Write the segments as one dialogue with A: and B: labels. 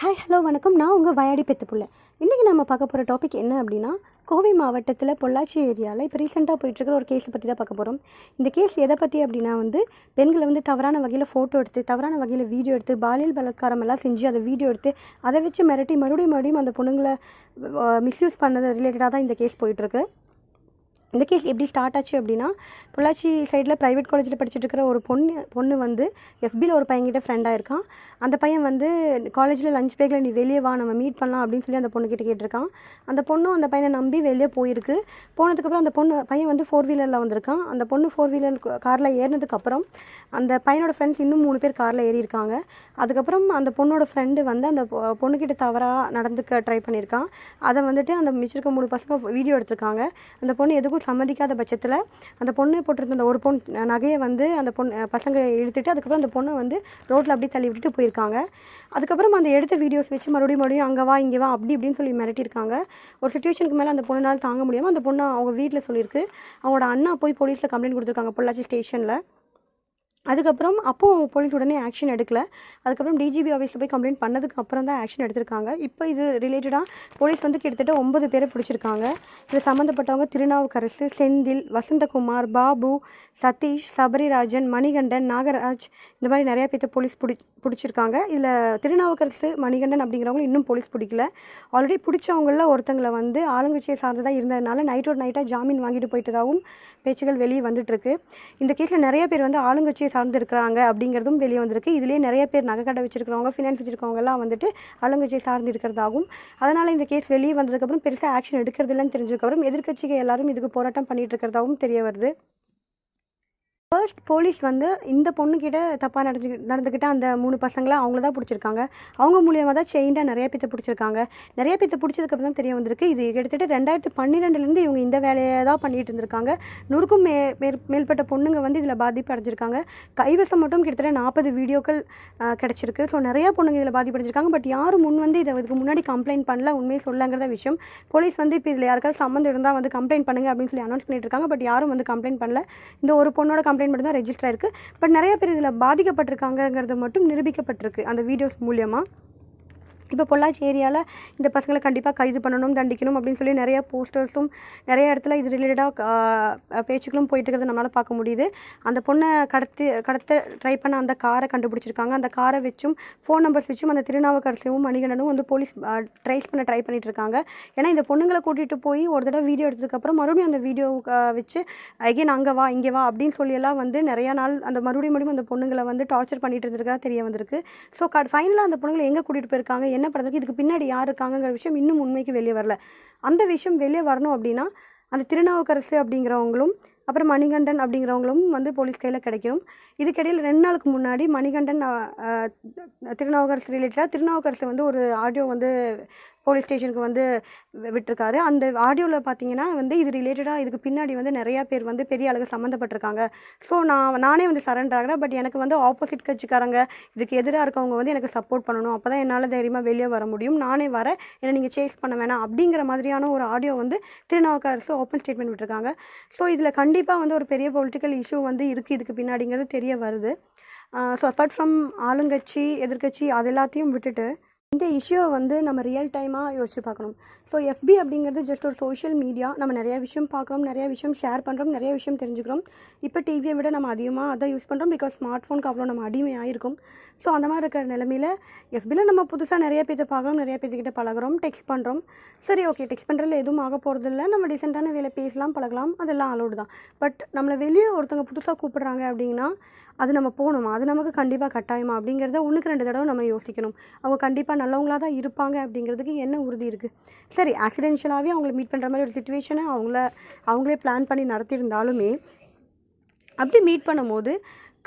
A: Hi hello வணக்கம். நான் உங்கள் வயாடி பெத்த புள்ள. இன்றைக்கி நம்ம பார்க்க போகிற டாபிக் என்ன அப்படின்னா, கோவை மாவட்டத்தில் பொள்ளாச்சி ஏரியாவில் இப்போ ரீசெண்டாக போயிட்டுருக்கிற ஒரு கேஸை பற்றி தான் பார்க்க போகிறோம். இந்த கேஸ் எதை பற்றி அப்படின்னா பெண்களை தவறான வகையில் ஃபோட்டோ எடுத்து, தவறான வகையில் வீடியோ எடுத்து, பாலியல் பலாத்காரம் எல்லாம் செஞ்சு அதை வீடியோ எடுத்து அதை வச்சு மிரட்டி மறுபடியும் அந்த பொண்ணுங்களை மிஸ்யூஸ் பண்ணது ரிலேட்டடாக தான் இந்த கேஸ் போயிட்டுருக்கு. இந்த கேஸ் எப்படி ஸ்டார்ட் ஆச்சு அப்படின்னா, பொள்ளாச்சி சைடில் ப்ரைவேட் காலேஜில் படிச்சுட்டு இருக்கிற ஒரு பொண்ணு எஃபியில் ஒரு பையன்கிட்ட ஃப்ரெண்டாக இருக்கான். அந்த பையன் காலேஜில் லஞ்ச் பிரேக்கில் நீ வெளியே வா, நம்ம மீட் பண்ணலாம் அப்படின்னு சொல்லி அந்த பொண்ணுக்கிட்ட கேட்டிருக்கான். அந்த பொண்ணும் அந்த பையனை நம்பி வெளியே போயிருக்கு. போனதுக்கப்புறம் பையன் 4 வீலரில் வந்திருக்கான். அந்த பொண்ணு 4 வீலர் காரில் ஏறினதுக்கப்புறம் அந்த பையனோட ஃப்ரெண்ட்ஸ் இன்னும் 3 பேர் காரில் ஏறியிருக்காங்க. அதுக்கப்புறம் அந்த பொண்ணோட ஃப்ரெண்டு அந்த பொண்ணுக்கிட்ட தவறாக நடந்துக்க ட்ரை பண்ணியிருக்கான். அதை அந்த மிச்சிருக்க 3 பசங்க வீடியோ எடுத்திருக்காங்க. அந்த பொண்ணு எதுக்கும் சம்மதிக்காத பட்சத்தில் அந்த பொண்ணு போட்டிருந்த அந்த ஒரு நகையை அந்த பசங்க இழுத்துட்டு அதுக்கப்புறம் அந்த பொண்ணை ரோட்டில் அப்படியே தள்ளி விட்டுட்டு போயிருக்காங்க. அதுக்கப்புறம் அந்த எடுத்த வீடியோஸ் வச்சு மறுபடியும் அங்கே வா இங்கே வா அப்படி இப்படின்னு சொல்லி மிரட்டியிருக்காங்க. ஒரு சுச்சுவேஷனுக்கு மேலே அந்த பொண்ணுனால் தாங்க முடியாமல் அந்த பொண்ணு அவங்க வீட்டில் சொல்லியிருக்கு. அவங்களோட அண்ணா போய் போலீஸில் கம்ப்ளைண்ட் கொடுத்துருக்காங்க, பொள்ளாச்சி ஸ்டேஷனில். அதுக்கப்புறம் அப்போது போலீஸ் உடனே ஆக்ஷன் எடுக்கலை. அதுக்கப்புறம் டிஜிபி ஆஃபீஸில் போய் கம்ப்ளைண்ட் பண்ணதுக்கு அப்புறம் தான் ஆக்ஷன் எடுத்திருக்காங்க. இப்போ இது ரிலேட்டடாக போலீஸ் கிட்டத்தட்ட 9 பேரை பிடிச்சிருக்காங்க. இதில் சம்மந்தப்பட்டவங்க திருநாவுக்கரசு, செந்தில், வசந்தகுமார், பாபு, சதீஷ், சபரிராஜன், மணிகண்டன், நாகராஜ், இந்த மாதிரி நிறையா பேர்த்த போலீஸ் பிடிச்சிருக்காங்க. இதில் திருநாவுக்கரசு, மணிகண்டன் அப்படிங்கிறவங்க இன்னும் போலீஸ் பிடிக்கல. ஆல்ரெடி பிடிச்சவங்கள ஒருத்தங்களை ஆளுங்கட்சியை சார்ந்ததாக இருந்ததுனால நைட்டாக ஜாமீன் வாங்கிட்டு போயிட்டதாகவும் பேச்சுகள் வெளியே வந்துட்டுருக்கு. இந்த கேஸில் நிறைய பேர் ஆளுங்கட்சியை சார்ந்து இருக்கிறாங்க அப்படிங்கிறதும் வெளியே வந்திருக்கு. இதுலேயே நிறைய பேர் நகை கடை வச்சிருக்கிறவங்க, ஃபினான்ஸ் வச்சிருக்கவங்கலாம் ஆளுங்கட்சியை சார்ந்து இருக்கிறதாகவும், அதனால் இந்த கேஸ் வெளியே வந்ததுக்கப்புறம் பெருசாக ஆக்ஷன் எடுக்கிறது இல்லைன்னு தெரிஞ்சதுக்கப்புறம் எதிர்க்கட்சிகள் எல்லாரும் இதுக்கு போராட்டம் பண்ணிட்டு இருக்கிறதாகவும் தெரிய வருது. ஃபர்ஸ்ட் போலீஸ் இந்த பொண்ணுக்கிட்ட தப்பாக நடந்துக்கிட்ட அந்த 3 பசங்களை அவங்கள தான் பிடிச்சிருக்காங்க. அவங்க மூலியமாக தான் செயின்டாக நிறைய பேர்த்த பிடிச்சிருக்காங்க. நிறைய பேர்த்த பிடிச்சதுக்கப்புறம் தான் தெரிய வந்திருக்கு. இது கிட்டத்தட்ட 2012 இவங்க இந்த வேலையை தான் பண்ணிட்டு இருந்திருக்காங்க. 100க்கும் மேற்பட்ட பொண்ணுங்க இதில் பாதிப்பு அடைஞ்சிருக்காங்க. கைவசம் மட்டும் கிட்டத்தட்ட 40 வீடியோக்கள் கிடச்சிருக்கு. ஸோ நிறையா பொண்ணுங்க இதில் பாதிப்படைஞ்சிருக்காங்க. பட் யாரும் இதுக்கு முன்னாடி கம்ப்ளைண்ட் பண்ணல, உண்மையை சொல்லங்கிறத விஷயம். போலீஸ் இப்போ இதில் யாருக்காவது சம்மந்தம் இருந்தால் கம்ப்ளைண்ட் பண்ணுங்க அப்படின்னு சொல்லி அனௌன்ஸ் பண்ணிட்டு இருக்காங்க. பட் யாரும் கம்ப்ளைண்ட் பண்ணல. இந்த ஒரு பொண்ணோட கம்ப்ளைண்ட் மட்டும் தான் ரெஜிஸ்டர் ஆயிருக்கு. பட் நிறைய பேர் இதில் பாதிக்கப்பட்டிருக்காங்கிறது மட்டும் நிரூபிக்கப்பட்டிருக்கு அந்த வீடியோஸ் மூலியமாக. இப்போ பொள்ளாச்சி ஏரியாவில் இந்த பசங்களை கண்டிப்பாக கைது பண்ணணும், தண்டிக்கணும் அப்படின்னு சொல்லி நிறையா போஸ்டர்ஸும் நிறைய இடத்துல இது ரிலேட்டடாக பேச்சுக்களும் போயிட்டு இருக்கிறத நம்மளால் பார்க்க முடியுது. அந்த பொண்ணை கடத்த ட்ரை பண்ண அந்த காரை கண்டுபிடிச்சிருக்காங்க. அந்த காரை வச்சும் ஃபோன் நம்பர்ஸ் வச்சும் அந்த திருநாவுக்கரசையும் மணிகண்டனும் போலீஸ் ட்ரை பண்ணிட்டு இருக்காங்க. ஏன்னா இந்த பொண்ணுங்களை கூட்டிகிட்டு போய் ஒரு தடவை வீடியோ எடுத்ததுக்கப்புறம் மறுபடியும் அந்த வீடியோ வச்சு அகைன் அங்கே வா இங்கே வா அப்படின்னு சொல்லியெல்லாம் நிறையா நாள் அந்த மறுபடியும் அந்த பொண்ணுங்களை டார்ச்சர் பண்ணிட்டு இருந்திருக்கா தெரிய வந்திருக்கு. ஸோ ஃபைனலாக அந்த பொண்ணுங்களை எங்கே கூட்டிகிட்டு போயிருக்காங்க, என்ன பண்ணுறதுக்கு, இதுக்கு பின்னாடி யார் இருக்காங்கிற விஷயம் இன்னும் உண்மைக்கு வெளியே வரல. அந்த விஷயம் வெளியே வரணும் அப்படின்னா அந்த திருநாவுக்கரசு அப்படிங்கிறவங்களும் அப்புறம் மணிகண்டன் அப்படிங்கிறவங்களும் போலீஸ் கையில் கிடைக்கும். இதுக்கிடையில் 2 நாளுக்கு முன்னாடி மணிகண்டன் திருநாவுக்கரசு ரிலேட்டடாக திருநாவுக்கரசு ஒரு ஆடியோ போலீஸ் ஸ்டேஷனுக்கு விட்டுருக்காரு. அந்த ஆடியோவில் பார்த்தீங்கன்னா இது ரிலேட்டடாக இதுக்கு பின்னாடி நிறையா பேர் பெரிய அளவு சம்மந்தப்பட்டிருக்காங்க. ஸோ நானே சரண்டர் ஆகிறேன். பட் எனக்கு ஆப்போசிட் கட்சிக்காரங்க இதுக்கு எதிராக இருக்கவங்க எனக்கு சப்போர்ட் பண்ணணும். அப்போ தான் என்னால் தைரியமாக வெளியே வர முடியும். நானே வரேன், என்னை நீங்கள் சேஸ் பண்ண வேணாம் அப்படிங்கிற மாதிரியான ஒரு ஆடியோ திருநாவுக்கரசு ஓப்பன் ஸ்டேட்மெண்ட் விட்டுருக்காங்க. ஸோ இதில் கண்டிப்பாக ஒரு பெரிய பொலிட்டிக்கல் இஷ்யூ இருக்குது இதுக்கு பின்னாடிங்கிறது தெரிய வருது. ஸோ அப்பார்ட் ஃப்ரம் ஆளுங்கட்சி எதிர்கட்சி அது எல்லாத்தையும் விட்டுட்டு இந்த இஷ்யூவை நம்ம ரியல் டைமாக யோசிச்சு பார்க்கணும். ஸோ எஃபி அப்படிங்கிறது ஜஸ்ட் ஒரு சோஷியல் மீடியா. நம்ம நிறைய விஷயம் பார்க்குறோம், நிறைய விஷயம் ஷேர் பண்ணுறோம், நிறைய விஷயம் தெரிஞ்சுக்கிறோம். இப்போ டிவியை விட நம்ம அதிகமாக அதை யூஸ் பண்ணுறோம். பிகாஸ் ஸ்மார்ட் ஃபோனுக்கு அவ்வளோ நம்ம அடிமையாக இருக்கும். ஸோ அந்த மாதிரி இருக்கிற நிலமையில் எஃபியில் நம்ம புதுசாக நிறைய பேர்த்த பார்க்குறோம், நிறைய பேர்த்துக்கிட்ட பழகிறோம், டெக்ஸ்ட் பண்ணுறோம். சரி, ஓகே, டெக்ஸ்ட் பண்ணுறதுல எதுவும் ஆக போகிறது இல்லை. நம்ம டீசெண்டான வேலை பேசலாம், பழகலாம், அதெல்லாம் அலோடு தான். பட் நம்மளை வெளியே ஒருத்தவங்க புதுசாக கூப்பிட்றாங்க அப்படின்னா அது நம்ம போகணுமா, அது நமக்கு கண்டிப்பாக கட்டாயமா அப்படிங்கிறத 1க்கு 2 தடவை நம்ம யோசிக்கணும். அவங்க கண்டிப்பாக நல்லவங்களாக தான் இருப்பாங்க அப்படிங்கிறதுக்கு என்ன உறுதி இருக்குது? சரி, ஆக்சிடென்ஷியலாகவே அவங்கள மீட் பண்ணுற மாதிரி ஒரு சிச்சுவேஷனை அவங்களே பிளான் பண்ணி நடத்தியிருந்தாலுமே அப்படி மீட் பண்ணும்போது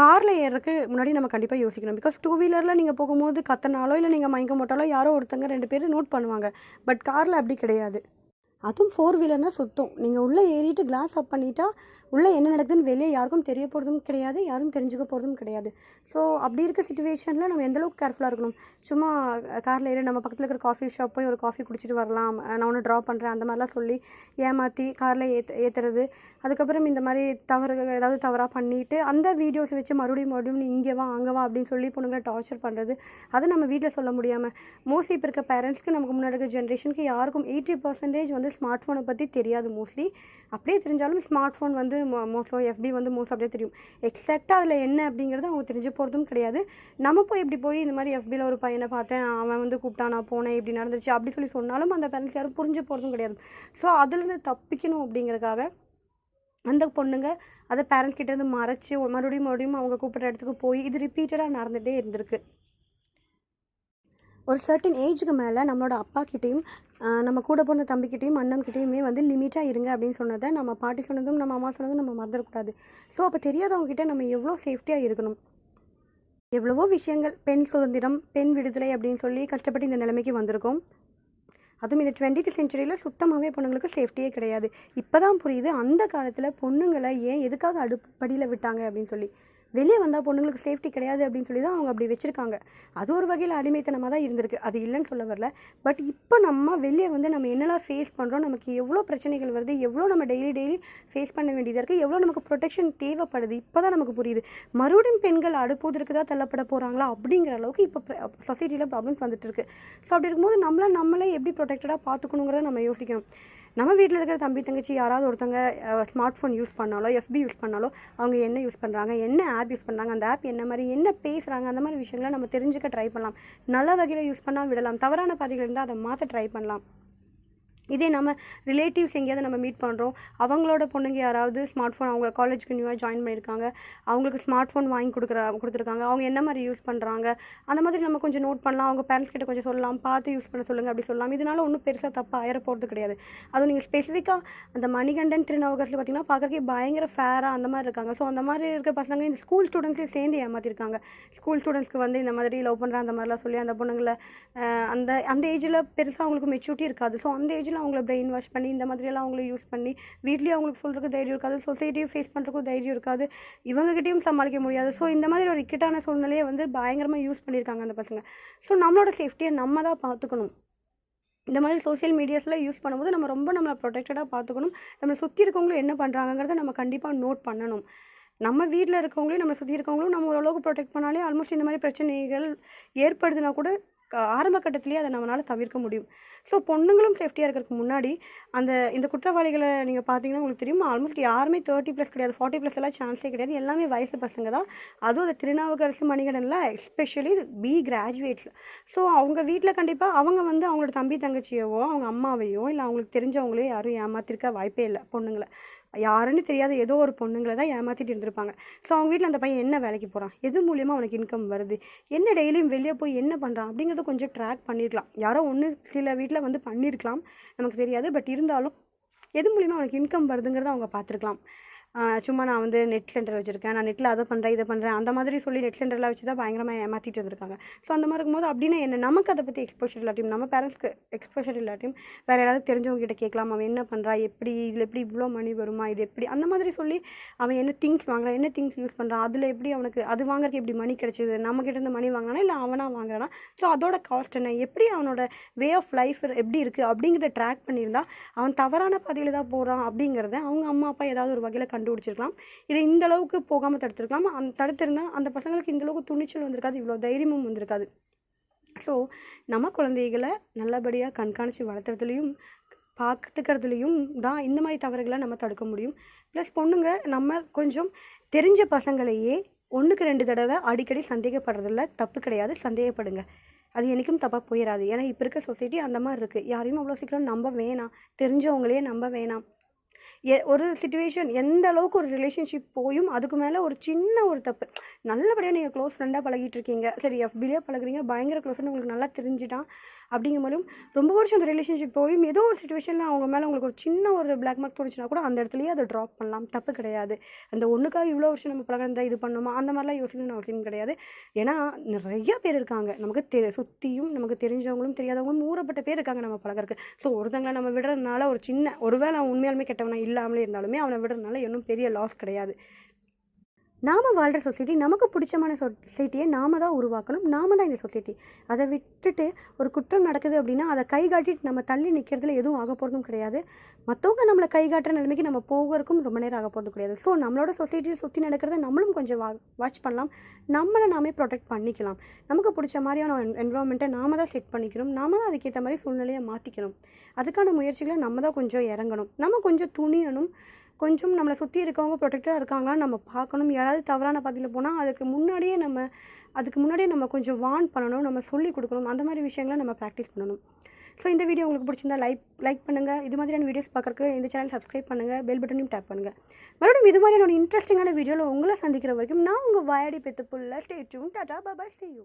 A: காரில் ஏறதுக்கு முன்னாடி நம்ம கண்டிப்பாக யோசிக்கணும். பிகாஸ் 2 வீலரில் நீங்கள் போகும்போது கத்தனாலோ இல்லை நீங்கள் மயக்கம் போட்டாலோ யாரோ ஒருத்தங்க 2 பேர் நோட் பண்ணுவாங்க. பட் காரில் அப்படி கிடையாது. அதுவும் 4 வீலர்னால் சுத்தம். நீங்கள் உள்ளே ஏறிட்டு கிளாஸ் அப் பண்ணிட்டா உள்ளே என்ன நடக்குதுன்னு வெளியே யாருக்கும் தெரிய போகிறதும் கிடையாது, யாரும் தெரிஞ்சுக்க போகிறதும் கிடையாது. ஸோ அப்படி இருக்க சிச்சுவேஷனில் நம்ம எந்தளவுக்கு கேர்ஃபுல்லாக இருக்கணும். சும்மா காரில் ஏறி நம்ம பக்கத்தில் இருக்கிற காஃபி ஷாப் போய் ஒரு காஃபி குடிச்சிட்டு வரலாம், நான் ஒன்று ட்ராப் பண்ணுறேன் அந்த மாதிரிலாம் சொல்லி ஏமாற்றி காரில் ஏற்றுறது. அதுக்கப்புறம் இந்த மாதிரி ஏதாவது தவறாக பண்ணிவிட்டு அந்த வீடியோஸை வச்சு மறுபடியும் நீ இங்கே வா அங்கே வா அப்படின்னு சொல்லி பொண்ணுங்களை டார்ச்சர் பண்ணுறது. அதை நம்ம வீட்டில் சொல்ல முடியாமல் மோஸ்ட்லி இப்போ இருக்க பேரண்ட்ஸ்க்கு நமக்கு முன்னாடி இருக்க ஜென்ரேஷனுக்கு யாருக்கும் 80% வந்து ஸ்மார்ட் ஃபோனை பற்றி தெரியாது. மோஸ்ட்லி அப்படியே தெரிஞ்சாலும் ஸ்மார்ட் ஃபோன் வந்து மோஸ்ட்லி எஃபி வந்து மோஸ்ட் அப்படியே தெரியும். எக்ஸாக்டாக அதில் என்ன அப்படிங்கிறது அவங்க தெரிஞ்சு போகிறதும் கிடையாது. நம்ம போய் இப்படி போய் இந்த மாதிரி எஃபியில் ஒரு பையனை பார்த்தேன், அவன் வந்து கூப்பிட்டான், நான் போனேன், இப்படி நடந்துச்சு அப்படி சொல்லி சொன்னாலும் அந்த பேரண்ட்ஸ் யாரும் புரிஞ்சு போகிறதும் கிடையாது. ஸோ அதுலேருந்து தப்பிக்கணும் அப்படிங்கிறதுக்காக அந்த பொண்ணுங்க அதை பேரண்ட்ஸ் கிட்டேருந்து மறைச்சி மறுபடியும் அவங்க கூப்பிட்ற இடத்துக்கு போய் இது ரிப்பீட்டடாக நடந்துகிட்டே இருந்திருக்கு. ஒரு சர்டன் ஏஜுக்கு மேலே நம்மளோட அப்பா கிட்டேயும் நம்ம கூட பிறந்த தம்பிக்கிட்டையும் அண்ணன்கிட்டையுமே வந்து லிமிட்டாக இருங்க அப்படின்னு சொன்னதை நம்ம பாட்டி சொன்னதும் நம்ம அம்மா சொன்னதும் நம்ம மறந்துடக்கூடாது. ஸோ அப்போ தெரியாதவங்ககிட்ட நம்ம எவ்வளோ சேஃப்டியாக இருக்கணும். எவ்வளவோ விஷயங்கள் பெண் சுதந்திரம், பெண் விடுதலை அப்படின்னு சொல்லி கஷ்டப்பட்டு இந்த நிலைமைக்கு வந்திருக்கோம். அதுவும் இந்த 20th centuryயில் சுத்தமாகவே பொண்ணுங்களுக்கு சேஃப்டியே கிடையாது. இப்போ தான் புரியுது அந்த காலத்தில் பொண்ணுங்களை ஏன் எதுக்காக அடுப்படியில் விட்டாங்க அப்படின்னு சொல்லி. வெளியே வந்தால் பொண்ணுங்களுக்கு சேஃப்டி கிடையாது அப்படின்னு சொல்லி தான் அவங்க அப்படி வச்சுருக்காங்க. அது ஒரு வகையில் அடிமைத்தனமாக தான் இருந்திருக்கு, அது இல்லைன்னு சொல்ல வரல. பட் இப்போ நம்ம வெளியே வந்து நம்ம என்னெல்லாம் ஃபேஸ் பண்ணுறோம், நமக்கு எவ்வளோ பிரச்சனைகள் வருது, எவ்வளோ நம்ம டெய்லி ஃபேஸ் பண்ண வேண்டியதாக இருக்குது, எவ்வளோ நமக்கு ப்ரொடெக்ஷன் தேவைப்படுது, இப்போ தான் நமக்கு புரியுது. மறுபடியும் பெண்கள் அடுப்பதற்கு தான் தள்ளப்பட போகிறாங்களா அப்படிங்கிற அளவுக்கு இப்போ சொசைட்டியில் ப்ராப்ளம்ஸ் வந்துட்டு இருக்கு. ஸோ அப்படி இருக்கும்போது நம்மளே எப்படி ப்ரொடெக்டடாக பார்த்துக்கணுங்கிறத நம்ம யோசிக்கணும். நம்ம வீட்டில் இருக்கிற தம்பி தங்கச்சி யாராவது ஒருத்தங்க ஸ்மார்ட் ஃபோன் யூஸ் பண்ணாலோ எஃபி யூஸ் பண்ணாலோ அவங்க என்ன யூஸ் பண்ணுறாங்க, என்ன ஆப் யூஸ் பண்ணுறாங்க, அந்த ஆப் என்ன மாதிரி என்ன பேசுகிறாங்க, அந்த மாதிரி விஷயங்களை நம்ம தெரிஞ்சுக்க ட்ரை பண்ணலாம். நல்ல வகையில் யூஸ் பண்ணால் விடலாம், தவறான பாதைகள் இருந்தால் அதை மாற்ற ட்ரை பண்ணலாம். இதே நம்ம ரிலேட்டிவ்ஸ் எங்கேயாவது நம்ம மீட் பண்ணுறோம், அவங்களோட பொண்ணுங்க யாராவது ஸ்மார்ட் ஃபோன் அவங்க காலேஜுக்கு நியூவாக ஜாயின் பண்ணியிருக்காங்க, அவங்களுக்கு ஸ்மார்ட் ஃபோன் வாங்கி கொடுத்துருக்காங்க, அவங்க என்ன மாதிரி யூஸ் பண்ணுறாங்க அந்த மாதிரி நம்ம கொஞ்சம் நோட் பண்ணலாம். அவங்க பேரண்ட்ஸ் கிட்ட கொஞ்சம் சொல்லலாம், பார்த்து யூஸ் பண்ண சொல்லுங்கள் அப்படி சொல்லலாம். இதனால் ஒன்றும் பெருசாக தப்பாக ஆயிர போகிறது கிடையாது. அதுவும் நீங்கள் ஸ்பெசிஃபிக்காக அந்த மணிகண்டன் திருநாவுக்கரசில் பார்த்திங்கன்னா பார்க்குறக்கே பயங்கர ஃபேராக அந்த மாதிரி இருக்காங்க. ஸோ அந்த மாதிரி இருக்க பசங்க இந்த ஸ்கூல் ஸ்டூடெண்ட்ஸையும் சேர்ந்து ஏமாற்றிருக்காங்க. ஸ்கூல் ஸ்டூடெண்ட்ஸ்க்கு வந்து இந்த மாதிரி லவ் பண்ணுற அந்த மாதிரிலாம் சொல்லி அந்த பொண்ணுங்களை அந்த ஏஜில் பெருசாக அவங்களுக்கு மெச்சூரிட்டி இருக்காது. ஸோ அந்த ஏஜில் அவங்கள பிரெயின் வாஷ் பண்ணி இந்த மாதிரியெல்லாம் அவங்கள யூஸ் பண்ணி வீட்லேயும் அவங்களுக்கு சொல்கிறதுக்கு தைரியம் இருக்காது, சொசைட்டியும் ஃபேஸ் பண்ணுறதுக்கும் தைரியம் இருக்காது, இவங்ககிட்டையும் சமாளிக்க முடியாது. ஸோ இந்த மாதிரி ஒரு இக்கட்டான சூழ்நிலையை வந்து பயங்கரமாக யூஸ் பண்ணியிருக்காங்க அந்த பசங்க. ஸோ நம்மளோட சேஃப்டியை நம்ம தான் பார்த்துக்கணும். இந்த மாதிரி சோஷியல் மீடியாஸில் யூஸ் பண்ணும்போது நம்மளை ப்ரொடெக்டடாக பார்த்துக்கணும். நம்மளை சுற்றி இருக்கவங்களும் என்ன பண்ணுறாங்கிறத நம்ம கண்டிப்பாக நோட் பண்ணணும். நம்ம வீட்டில் இருக்கவங்களையும் நம்ம சுற்றி இருக்கவங்களும் நம்ம ஓரளவுக்கு ப்ரொடெக்ட் பண்ணாலே ஆல்மோஸ்ட் இந்த மாதிரி பிரச்சனைகள் ஏற்படுதுன்னா கூட ஆரம்ப கட்டத்திலேயே அதை நம்மளால் தவிர்க்க முடியும். ஸோ பொண்ணுங்களும் சேஃப்டியாக இருக்கிறதுக்கு முன்னாடி இந்த குற்றவாளிகளை நீங்கள் பார்த்தீங்கன்னா உங்களுக்கு தெரியும், ஆல்மோஸ்ட் யாருமே 30+ கிடையாது, 40+ எல்லாம் சான்ஸே கிடையாது, எல்லாமே வயசு பசங்க தான். அதுவும் அந்த திருநாவுக்கரசு மணிகண்டனில் எஸ்பெஷலி கிராஜுவேட்ஸ். ஸோ அவங்க வீட்டில் கண்டிப்பாக அவங்க வந்து அவங்களோட தம்பி தங்கச்சியவோ அவங்க அம்மாவையோ இல்லை அவங்களுக்கு தெரிஞ்சவங்களையோ யாரும் ஏமாற்றிருக்க வாய்ப்பே இல்லை. பொண்ணுங்களை யாருன்னு தெரியாத ஏதோ ஒரு பொண்ணுங்களை தான் ஏமாற்றிட்டு இருந்திருப்பாங்க. ஸோ அவங்க வீட்டில் அந்த பையன் என்ன வேலைக்கு போகிறான், எது மூலியமாக அவனுக்கு இன்கம் வருது, என்ன டெய்லியும் வெளியே போய் என்ன பண்ணுறான் அப்படிங்கிறத கொஞ்சம் ட்ராக் பண்ணியிருக்கலாம். யாரோ சில வீட்டில் வந்து பண்ணியிருக்கலாம், நமக்கு தெரியாது. பட் இருந்தாலும் எது மூலியமாக அவனுக்கு இன்கம் வருதுங்கிறத அவங்க பார்த்துருக்கலாம். சும்மா நான் வந்து நெட் சென்டர் வச்சுருக்கேன், நான் நெட்டில் அதை பண்ணுறேன் இதை பண்ணுறேன் அந்த மாதிரி சொல்லி நெட் சென்டர்லாம் வச்சு தான் பயங்கரமாக ஏமாற்றிட்டு இருந்திருக்காங்க. ஸோ அந்த மாதிரி இருக்கும்போது அப்படின்னா என்ன, நமக்கு அதை பற்றி எக்ஸ்போஷர் இல்லாட்டியும் நம்ம பேரண்ட்ஸ்க்கு எக்ஸ்போஷர் இல்லாட்டியும் வேறு யாராவது தெரிஞ்சவங்க கிட்ட கேட்கலாம், அவன் என்ன பண்ணுறா, இதில் எப்படி இவ்வளோ மணி வருமா, இது எப்படி அந்த மாதிரி சொல்லி அவன் என்ன திங்ஸ் வாங்குறான், என்ன திங்ஸ் யூஸ் பண்ணுறான், அதில் எப்படி அவனுக்கு அது வாங்குறதுக்கு எப்படி மணி கிடச்சிது, நம்மக்கிட்ட இருந்து மணி வாங்கினானா இல்லை அவனாக வாங்குறானா, ஸோ அதோட காஸ்ட் என்ன, எப்படி அவனோட வே ஆஃப் லைஃப் எப்படி இருக்குது அப்படிங்கிறத ட்ராக் பண்ணியிருந்தா அவன் தவறான பாதையில் தான் போகிறான் அப்படிங்கிறத அவங்க அம்மா அப்பா ஏதாவது ஒரு வகையில் கண்டுபிடிச்சிருக்கலாம். இதை இந்த அளவுக்கு போகாமல் தடுத்துருக்கலாம். தடுத்திருந்தால் அந்த பசங்களுக்கு இந்த அளவுக்கு துணிச்சல் வந்திருக்காது, இவ்வளோ தைரியமும் வந்திருக்காது. ஸோ நம்ம குழந்தைகளை நல்லபடியாக கண்காணித்து வளர்த்துறதுலையும் பார்த்துக்கிறதுலையும் தான் இந்த மாதிரி தவறுகளை நம்ம தடுக்க முடியும். ப்ளஸ் பொண்ணுங்க நம்ம கொஞ்சம் தெரிஞ்ச பசங்களையே 1க்கு 2 தடவை அடிக்கடி சந்தேகப்படுறதில்ல தப்பு கிடையாது, சந்தேகப்படுங்க. அது என்றைக்கும் தப்பாக போயிடாது. ஏன்னா இப்போ இருக்க சொசைட்டி அந்த மாதிரி இருக்குது. யாரையும் அவ்வளோ சீக்கிரம் நம்ப வேணாம், தெரிஞ்சவங்களே நம்ப வேணாம். ஒரு சிச்சுவேஷன் எந்த அளவுக்கு ஒரு ரிலேஷன்ஷிப் போயும் அதுக்கு மேலே ஒரு சின்ன ஒரு தப்பு, நல்லபடியாக நீங்கள் க்ளோஸ் ஃப்ரெண்டாக பழகிட்டு இருக்கீங்க, சரி எஃபிலேயே பழகுறீங்க, பயங்கர க்ளோஸ் ஃப்ரெண்ட் உங்களுக்கு நல்லா தெரிஞ்சுட்டான் அப்படிங்கும்போதும் ரொம்ப வருஷம் அந்த ரிலேஷன்ஷிப் போயும் ஏதோ ஒரு சிச்சுவேஷனில் அவங்க மேலே உங்களுக்கு ஒரு சின்ன ஒரு பிளாக் மார்க் தோணுச்சுன்னா கூட அந்த இடத்துலையே அதை ட்ராப் பண்ணலாம், தப்பு கிடையாது. அந்த ஒன்றுக்காக இவ்வளோ வருஷம் நம்ம பழகிறதா இது பண்ணணுமா அந்த மாதிரிலாம் யோசிக்கணும்னு அவசியம் கிடையாது. ஏன்னா நிறைய பேர் இருக்காங்க நமக்கு சுற்றியும் நமக்கு தெரிஞ்சவங்களும் தெரியாதவங்களும் ஊறப்பட்ட பேர் இருக்காங்க நம்ம பழகிறதுக்கு. ஸோ ஒருத்தங்களை நம்ம விடுறதுனால ஒருவேளை அவன் உண்மையாலுமே கெட்டவனா இல்லாமலே இருந்தாலுமே அவனை விடுறதுனால இன்னும் பெரிய லாஸ் கிடையாது. நாம் வாழ்கிற சொசைட்டி, நமக்கு பிடிச்சமான சொசைட்டியை நாம் தான் உருவாக்கணும். நாம் தான் இந்த சொசைட்டி. அதை விட்டுட்டு ஒரு குற்றம் நடக்குது அப்படின்னா அதை கை காட்டிட்டு நம்ம தள்ளி நிற்கிறதுல எதுவும் ஆக போகிறதும் கிடையாது. மற்றவங்க நம்மளை கை காட்டுற நிலைமைக்கு நம்ம போகிறதுக்கும் ரொம்ப நேரம் ஆக போகிறது கிடையாது. ஸோ நம்மளோட சொசைட்டியை சுற்றி நடக்கிறத நம்மளும் கொஞ்சம் வாட்ச் பண்ணலாம். நம்மளை நாமே ப்ரொடெக்ட் பண்ணிக்கலாம். நமக்கு பிடிச்ச மாதிரியான என்விரான்மெண்ட்டை நாம் தான் செட் பண்ணிக்கணும். நாம் தான் அதுக்கேற்ற மாதிரி சூழ்நிலையை மாற்றிக்கணும். அதுக்கான முயற்சிகளை நம்ம தான் கொஞ்சம் இறங்கணும். நம்ம கொஞ்சம் துணியணும். கொஞ்சம் நம்மளை சுற்றி இருக்கவங்க ப்ரொடெக்டாக இருக்காங்களான்னு நம்ம பார்க்கணும். யாராவது தவறான பாதையில் போனால் அதுக்கு முன்னாடியே நம்ம கொஞ்சம் வார்ன் பண்ணணும். நம்ம சொல்லிக் கொடுக்கணும். அந்த மாதிரி விஷயங்களை நம்ம ப்ராக்டிஸ் பண்ணணும். ஸோ இந்த வீடியோ உங்களுக்கு பிடிச்சிருந்தா லைக் பண்ணுங்கள். இது மாதிரியான வீடியோஸ் பார்க்குறக்கு இந்த சேனல் சப்ஸ்கிரைப் பண்ணுங்கள். பெல் பட்டனையும் டேப் பண்ணுங்கள். மறுபடியும் இது மாதிரியான ஒரு இன்ட்ரெஸ்டிங்கான வீடியோவில் உங்களை சந்திக்கிற வரைக்கும் நான் உங்கள் வாயாடி பெத்த புள்ள. Stay tune. Ta-ta, bye bye, see you.